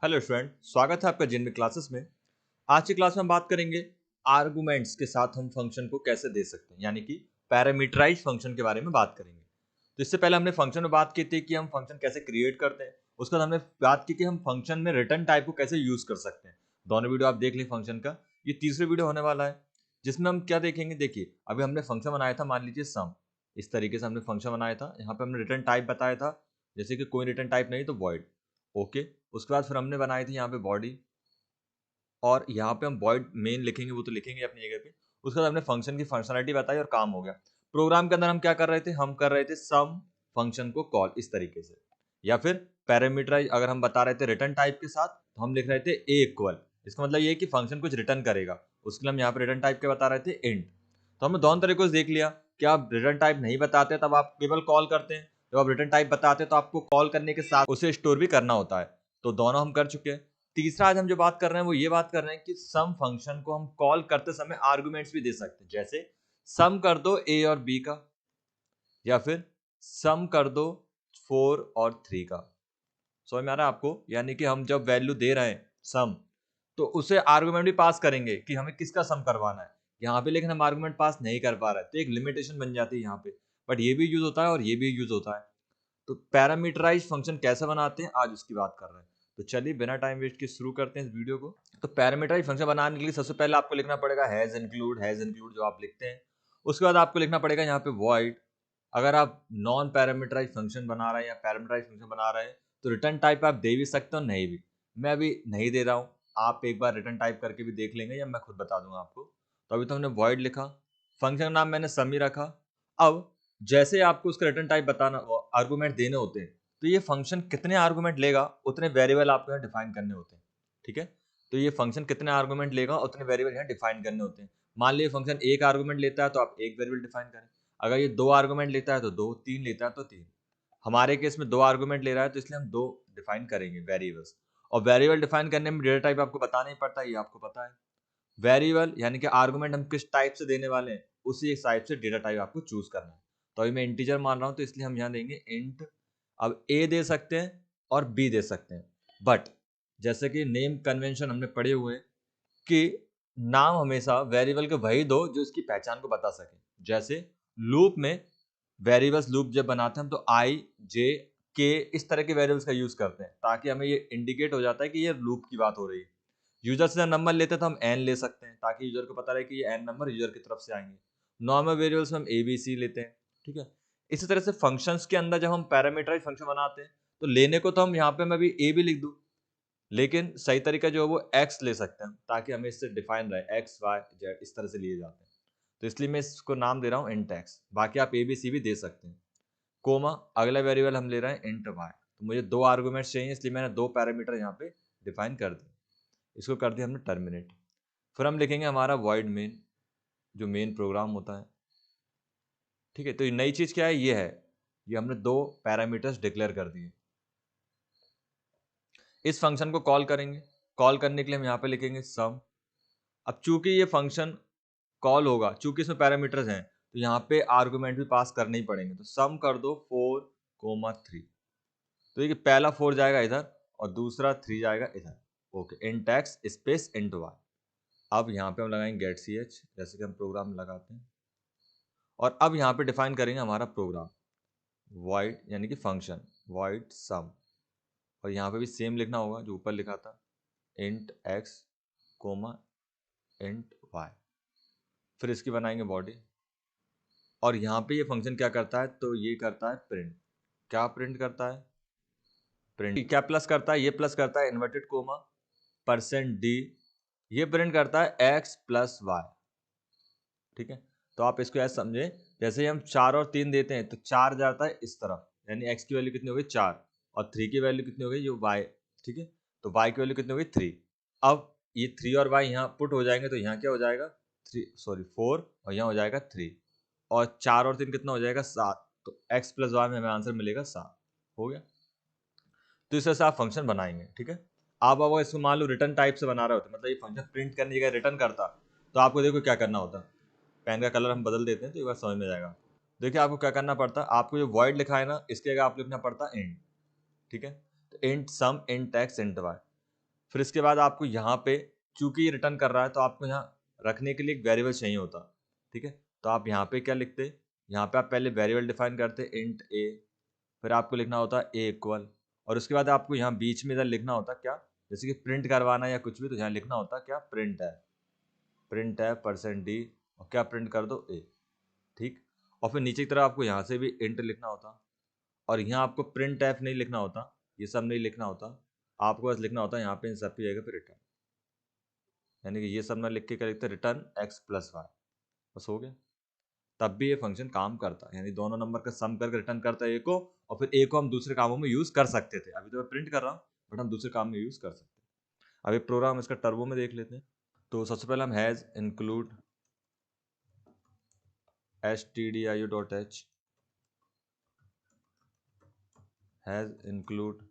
Hello student, स्वागत है आपका जिनमें क्लासेस में। आज की क्लास में हम बात करेंगे आर्गुमेंट्स के साथ हम फंक्शन को कैसे दे सकते हैं, यानी कि पैरामीटराइज फंक्शन के बारे में बात करेंगे। तो इससे पहले हमने फंक्शन में बात की थी कि हम फंक्शन कैसे क्रिएट करते हैं। उसके बाद हमने बात की कि हम फंक्शन में रिटर्न टाइप को कैसे यूज कर सकते हैं। दोनों वीडियो आप देख लें फंक्शन का। ये तीसरी वीडियो होने वाला है जिसमें हम क्या देखेंगे। देखिए, अभी हमने फंक्शन बनाया था, मान लीजिए सम। इस तरीके से हमने फंक्शन बनाया था। यहाँ पे हमने रिटर्न टाइप बताया था, जैसे कि कोई रिटर्न टाइप नहीं तो वॉइड। ओके, उसके बाद फिर हमने बनाई थी यहाँ पे बॉडी, और यहाँ पे हम वॉइड मेन लिखेंगे, वो तो लिखेंगे अपनी जगह पे। उसके बाद हमने फंक्शन की फंक्शनलिटी बताई और काम हो गया। प्रोग्राम के अंदर हम क्या कर रहे थे, हम कर रहे थे सम फंक्शन को कॉल इस तरीके से, या फिर पैरामीटराइज अगर हम बता रहे थे रिटर्न टाइप के साथ तो हम लिख रहे थे ए इक्वल। इसका मतलब ये है कि फंक्शन कुछ रिटर्न करेगा, उसके लिए हम यहाँ पे रिटर्न टाइप के बता रहे थे इंट। तो हमने दोनों तरीकों से देख लिया कि आप रिटर्न टाइप नहीं बताते तब आप केवल कॉल करते हैं, जब आप रिटर्न टाइप बताते हैं तो आपको कॉल करने के साथ उसे स्टोर भी करना होता है। तो दोनों हम कर चुके हैं। तीसरा आज हम जो बात कर रहे हैं वो ये बात कर रहे हैं कि सम फंक्शन को हम कॉल करते समय आर्गुमेंट्स भी दे सकते हैं, जैसे सम कर दो ए और बी का, या फिर सम कर दो 4 और 3 का। समझ में आ रहा है आपको? यानी कि हम जब वैल्यू दे रहे हैं सम, तो उसे आर्गुमेंट भी पास करेंगे कि हमें किसका सम करवाना है। यहाँ पे लेकिन हम आर्गुमेंट पास नहीं कर पा रहे, तो एक लिमिटेशन बन जाती है यहाँ पे। बट ये भी यूज होता है और ये भी यूज होता है। तो पैरामीटराइज फंक्शन कैसे बनाते हैं आज उसकी बात कर रहे हैं। तो चलिए बिना टाइम वेस्ट के शुरू करते हैं इस वीडियो को। तो पैरामीटराइज फंक्शन बनाने के लिए सबसे पहले आपको लिखना पड़ेगा हैज इंक्लूड जो आप लिखते हैं। उसके बाद आपको लिखना पड़ेगा यहाँ पे वॉइड। अगर आप नॉन पैरामीटराइज फंक्शन बना रहे हैं या पैरामीटराइज फंक्शन बना रहे हैं तो रिटर्न टाइप आप दे भी सकते हो, नहीं भी। मैं अभी नहीं दे रहा हूँ, आप एक बार रिटर्न टाइप करके भी देख लेंगे या मैं खुद बता दूंगा आपको। तो अभी तो हमने वॉइड लिखा, फंक्शन का नाम मैंने समी रखा। अब जैसे आपको उसका रिटर्न टाइप बताना आर्गुमेंट देने होते हैं, तो ये फंक्शन कितने आर्गुमेंट लेगा उतने वेरिएबल आपको यहाँ डिफाइन करने होते हैं। ठीक है, तो ये फंक्शन कितने आर्गुमेंट लेगा उतने वेरिएबल यहाँ डिफाइन करने होते हैं। मान लीजिए फंक्शन एक आर्गुमेंट लेता है तो आप एक वेरिएबल डिफाइन करें। अगर ये दो आर्गुमेंट लेता है तो दो, तीन लेता है तो तीन। हमारे केस में दो आर्गुमेंट ले रहा है तो इसलिए हम दो डिफाइन करेंगे वेरिएबल्स। और वेरिएबल डिफाइन करने में डेटा टाइप आपको बताना ही पड़ता है, ये आपको पता है। वेरिएबल यानी कि आर्गुमेंट हम किस टाइप से देने वाले हैं, उसी टाइप से डेटा टाइप आपको चूज करना है। तो अभी मैं इंटीजर मान रहा हूं तो इसलिए हम यहाँ देंगे इंट। अब ए दे सकते हैं और बी दे सकते हैं, बट जैसे कि नेम कन्वेंशन हमने पढ़े हुए हैं कि नाम हमेशा वेरिएबल के वही दो जो इसकी पहचान को बता सके। जैसे लूप में वेरिएबल्स लूप जब बनाते हैं हम तो आई जे के इस तरह के वेरिएबल्स का यूज करते हैं, ताकि हमें ये इंडिकेट हो जाता है कि ये लूप की बात हो रही है। यूजर से नंबर लेते हैं तो हम एन ले सकते हैं, ताकि यूजर को पता रहे कि ये एन नंबर यूजर की तरफ से आएंगे। नॉर्मल वेरिएबल्स में हम ए बी सी लेते हैं। ठीक है, इसी तरह से फंक्शंस के अंदर जब हम पैरामीटराइज फंक्शन बनाते हैं तो लेने को तो हम यहाँ पे मैं भी ए भी लिख दूं, लेकिन सही तरीका जो है वो एक्स ले सकते हैं, ताकि हमें इससे डिफाइन रहे एक्स वाई जेड इस तरह से लिए जाते हैं। तो इसलिए मैं इसको नाम दे रहा हूँ इंट एक्स। बाकी आप ए बी सी भी दे सकते हैं। कोमा अगला वेरिएबल हम ले रहे हैं इंट वाई। तो मुझे दो आर्गुमेंट्स चाहिए, इसलिए मैंने दो पैरामीटर यहाँ पे डिफाइन कर दिए। इसको कर दिया हमने टर्मिनेट। फिर हम लिखेंगे हमारा वॉइड मेन, जो मेन प्रोग्राम होता है। ठीक है, तो ये नई चीज क्या है, ये है ये हमने दो पैरामीटर्स डिक्लेयर कर दिए। इस फंक्शन को कॉल करेंगे। कॉल करने के लिए हम यहाँ पे लिखेंगे सम। अब चूंकि ये फंक्शन कॉल होगा, चूंकि इसमें पैरामीटर्स हैं, तो यहाँ पे आर्गुमेंट भी पास करने ही पड़ेंगे। तो सम कर दो 4, 3। तो ये पहला 4 जाएगा इधर और दूसरा 3 जाएगा इधर। Okay, int x space int y. अब यहाँ पे हम लगाएंगे गेट सी एच, जैसे कि हम प्रोग्राम लगाते हैं। और अब यहाँ पे डिफाइन करेंगे हमारा प्रोग्राम वॉइड यानी कि फंक्शन वॉइड सम। और यहाँ पे भी सेम लिखना होगा जो ऊपर लिखा था, int x comma int y. फिर इसकी बनाएंगे बॉडी। और यहाँ पे ये फंक्शन क्या करता है, तो ये करता है प्रिंट। क्या प्रिंट करता है? प्रिंट क्या प्लस करता है, ये प्लस करता है इन्वर्टेड कोमा %d। ये प्रिंट करता है x प्लस वाई। ठीक है, तो आप इसको ऐसे समझे, जैसे ही हम 4 और 3 देते हैं तो 4 जाता है इस तरफ, यानी x की वैल्यू कितनी हो गई 4, और 3 की वैल्यू कितनी हो गई, जो y। ठीक है, तो y की वैल्यू कितनी हो गई 3। अब ये 3 और y यहाँ पुट हो जाएंगे, तो यहाँ क्या हो जाएगा 4, और यहाँ हो जाएगा 3, और 4 और 3 कितना हो जाएगा 7। तो x प्लस वाई में हमें आंसर मिलेगा 7। हो गया। तो इस तरह से आप फंक्शन बनाएंगे। ठीक है, आप अगर इसको मान लो रिटर्न टाइप से बना रहे होते, मतलब ये फंक्शन प्रिंट करने की जगह रिटर्न करता, तो आपको देखो क्या करना होता। पेन का कलर हम बदल देते हैं तो एक बार समझ में जाएगा। देखिए आपको क्या करना पड़ता है, आपको जो वॉइड लिखा है ना, इसके जगह आप लिखना पड़ता इंट। ठीक है, तो इंट सम इंट एक्स इंट वाई। फिर इसके बाद आपको यहाँ पे चूंकि ये रिटर्न कर रहा है तो आपको यहाँ रखने के लिए एक वेरिएबल चाहिए होता, ठीक है। तो आप यहाँ पे क्या लिखते, यहाँ पे आप पहले वेरिएबल डिफाइन करते इंट ए, फिर आपको लिखना होता ए इक्वल, और उसके बाद आपको यहाँ बीच में इधर लिखना होता क्या, जैसे कि प्रिंट करवाना या कुछ भी, तो यहाँ लिखना होता क्या, प्रिंट है %d, और क्या प्रिंट कर दो ए, ठीक। और फिर नीचे की तरफ आपको यहाँ से भी इंट लिखना होता, और यहाँ आपको प्रिंट एफ नहीं लिखना होता, ये सब नहीं लिखना होता, आपको बस लिखना होता है यहाँ पे इन सब की जगह पे रिटर्न, यानी कि ये सब ना लिख के क्या लिखते हैं, रिटर्न x + y, बस हो गया। तब भी ये फंक्शन काम करता है, यानी दोनों नंबर का सम करके रिटर्न करता है ए को, और फिर ए को हम दूसरे कामों में यूज कर सकते थे, अभी तो मैं प्रिंट कर रहा हूँ बट हम दूसरे काम में यूज कर सकते हैं। अभी प्रोग्राम इसका टर्बो में देख लेते हैं। तो सबसे पहले हम hash include stdio.h, hash include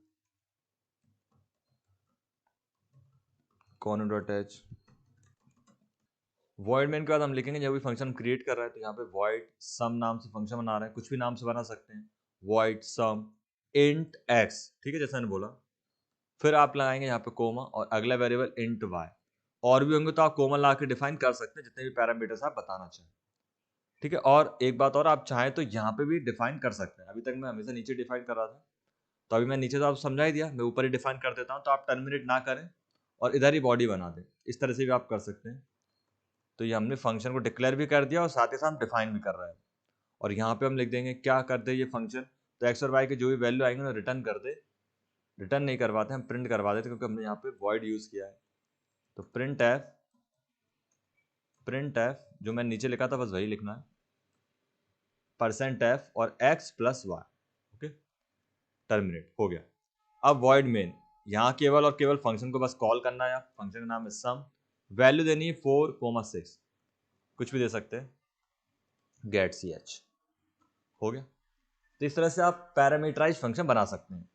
कॉन.h, वॉइड मेन के बाद हम लिखेंगे जब भी फंक्शन क्रिएट कर रहा है तो यहाँ पे वॉइड सम नाम से फंक्शन बना रहा है, कुछ भी नाम से बना सकते हैं, वॉइड सम इंट x, ठीक है, जैसा मैंने बोला। फिर आप लगाएंगे यहाँ पे कोमा और अगला वेरिएबल इंट y, और भी होंगे तो आप कोमा ला के डिफाइन कर सकते हैं जितने भी पैरामीटर्स आप बताना चाहें, ठीक है। और एक बात और, आप चाहें तो यहाँ पे भी डिफाइन कर सकते हैं, अभी तक मैं हमेशा नीचे डिफाइन कर रहा था, तो अभी मैं नीचे तो आप समझा ही दिया, मैं ऊपर ही डिफाइन कर देता हूँ, तो आप टर्मिनेट ना करें और इधर ही बॉडी बना दें, इस तरह से भी आप कर सकते हैं। तो ये हमने फंक्शन को डिक्लेयर भी कर दिया और साथ ही साथ डिफाइन भी कर रहा है, और यहाँ पे हम लिख देंगे क्या कर दे ये फंक्शन, तो एक्स और वाई के जो भी वैल्यू आएंगे ना रिटर्न कर दे, रिटर्न नहीं करवाते हम प्रिंट करवा देते क्योंकि हमने यहाँ पे वॉइड यूज किया है। तो प्रिंट एफ जो मैंने नीचे लिखा था बस वही लिखना है, %f और x + y, ओके, टर्मिनेट हो गया। अब वॉइड मेन, यहाँ केवल और केवल फंक्शन को बस कॉल करना है, फंक्शन का नाम है सम, वैल्यू देनी है 4,6, कुछ भी दे सकते हैं, गेट ch, हो गया। तो इस तरह से आप पैरामीटराइज फंक्शन बना सकते हैं,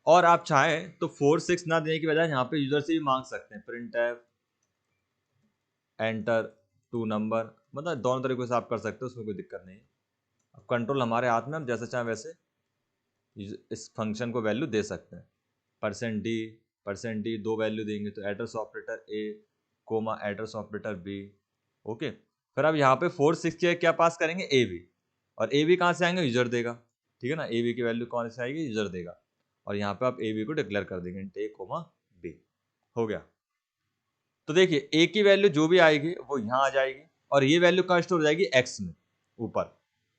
और आप चाहें तो 4,6 ना देने की बजाय यहाँ पे यूजर से भी मांग सकते हैं, प्रिंट एफ एंटर 2 नंबर, मतलब दोनों तरीके से आप कर सकते हो, उसमें कोई दिक्कत नहीं है। अब कंट्रोल हमारे हाथ में, हम जैसे चाहें वैसे इस फंक्शन को वैल्यू दे सकते हैं, %d दो वैल्यू देंगे तो address operator a comma address operator b, okay. फिर अब यहाँ पे 4,6 के क्या पास करेंगे, ए बी, और ए बी कहाँ से आएंगे, यूजर देगा, ठीक है ना, ए बी की वैल्यू कौन से आएगी, यूजर देगा, और यहाँ पे आप ए बी को डिक्लेयर कर देंगे इंट ए कोमा बी, हो गया। तो देखिए ए की वैल्यू जो भी आएगी वो यहाँ आ जाएगी, और ये वैल्यू कहाँ स्टोर हो जाएगी, एक्स में ऊपर,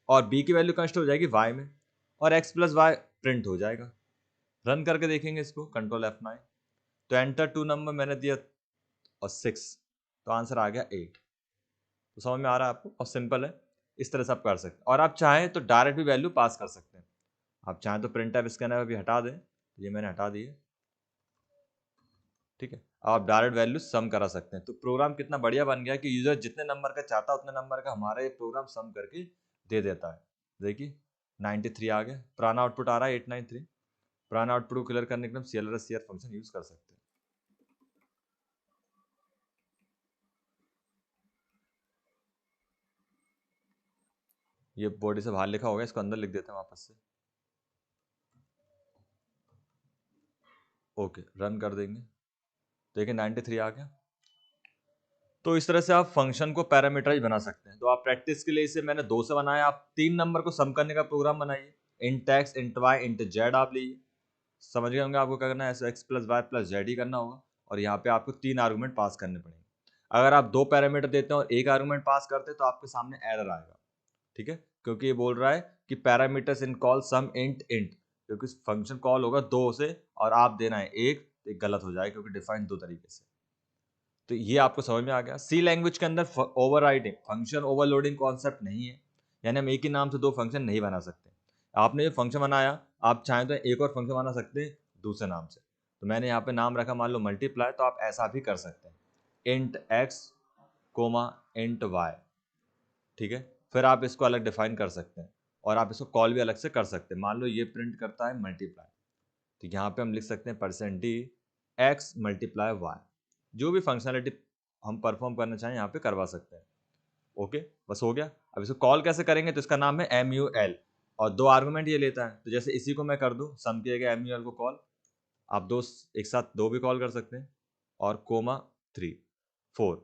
और बी की वैल्यू कहाँ स्टोर हो जाएगी, वाई में, और x + y प्रिंट हो जाएगा। रन करके देखेंगे इसको, कंट्रोल F9, तो एंटर 2 नंबर मैंने दिया और 6, तो आंसर आ गया 8। तो समझ में आ रहा है आपको, और सिंपल है, इस तरह से आप कर सकते हैं। और आप चाहें तो डायरेक्ट भी वैल्यू पास कर सकते हैं, आप चाहें तो प्रिंट एफ स्कैनर भी हटा दें, ये मैंने हटा दिए, ठीक है। आप डायरेक्ट वैल्यू सम करा सकते हैं। तो प्रोग्राम कितना बढ़िया बन गया कि यूजर जितने नंबर का चाहता है उतने नंबर का हमारा ये प्रोग्राम सम करके दे देता है। देखिए 93 आ गया, पुराना आउटपुट आ रहा है 893, पुराना आउटपुट को क्लियर करने के लिए हम clr फंक्शन यूज कर सकते हैं। ये बॉडी से बाहर लिखा होगा, इसको अंदर लिख देते हैं वापस से, ओके, रन कर देंगे, देखिए 93 आ गया। तो इस तरह से आप फंक्शन को पैरामीटराइज बना सकते हैं। तो आप प्रैक्टिस के लिए इसे मैंने 2 से बनाया, आप 3 नंबर को सम करने का प्रोग्राम बनाइए, int x int y int z आप लीजिए, समझ गए होंगे आपको क्या करना है, ऐसे x + y + z ही करना होगा, और यहाँ पे आपको 3 आर्गूमेंट पास करने पड़ेंगे। अगर आप 2 पैरामीटर देते हैं और 1 आर्गूमेंट पास करते हैं तो आपके सामने एरर आएगा, ठीक है, क्योंकि ये बोल रहा है कि parameters in call sum int, क्योंकि फंक्शन कॉल होगा 2 से और आप देना है 1, तो एक गलत हो जाएगा क्योंकि डिफाइन 2 तरीके से। तो ये आपको समझ में आ गया। सी लैंग्वेज के अंदर ओवरराइडिंग, फंक्शन ओवरलोडिंग कॉन्सेप्ट नहीं है, यानी हम एक ही नाम से 2 फंक्शन नहीं बना सकते। आपने जो फंक्शन बनाया, आप चाहें तो एक और फंक्शन बना सकते हैं दूसरे नाम से, तो मैंने यहाँ पे नाम रखा मान लो मल्टीप्लाई, तो आप ऐसा भी कर सकते हैं, int x comma int y, ठीक है। फिर आप इसको अलग डिफाइन कर सकते हैं, और आप इसको कॉल भी अलग से कर सकते हैं। मान लो ये प्रिंट करता है मल्टीप्लाई, तो यहाँ पे हम लिख सकते हैं %d x × y, जो भी फंक्शनलिटी हम परफॉर्म करना चाहें यहाँ पे करवा सकते हैं, ओके, बस हो गया। अब इसको कॉल कैसे करेंगे, तो इसका नाम है mul, और 2 आर्गुमेंट ये लेता है, तो जैसे इसी को मैं कर दूं सम की जगह mul को कॉल, आप 2 एक साथ 2 भी कॉल कर सकते हैं, और कोमा 3 4,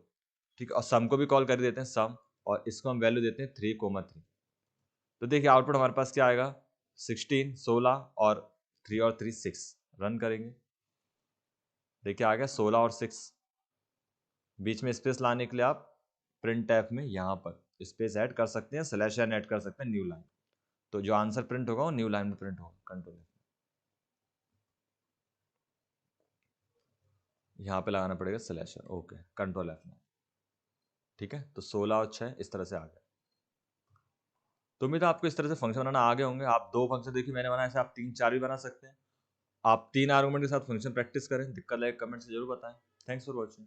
ठीक है। और सम को भी कॉल कर देते हैं सम, और इसको हम वैल्यू देते हैं 3,3। तो देखिए आउटपुट हमारे पास क्या आएगा, 16 16 और 3 और 3 6। रन करेंगे, देखिए आ गया 16 और 6। बीच में स्पेस लाने के लिए आप प्रिंट एफ में यहाँ पर स्पेस ऐड कर सकते हैं, स्लैश एन ऐड कर सकते हैं, न्यू लाइन। तो जो आंसर प्रिंट होगा वो न्यू लाइन में प्रिंट होगा। कंट्रोल यहाँ पे लगाना पड़ेगा slash n, okay, control F में, ठीक है। तो 16 और 6 इस तरह से आ गया। तो उम्मीद है आपको इस तरह से फंक्शन बनाना आ गए होंगे। आप 2 फंक्शन देखिए मैंने बनाया, ऐसे आप 3 4 भी बना सकते हैं। आप 3 आर्गुमेंट के साथ फंक्शन प्रैक्टिस करें, दिक्कत लगे कमेंट से जरूर बताएं। Thanks for watching.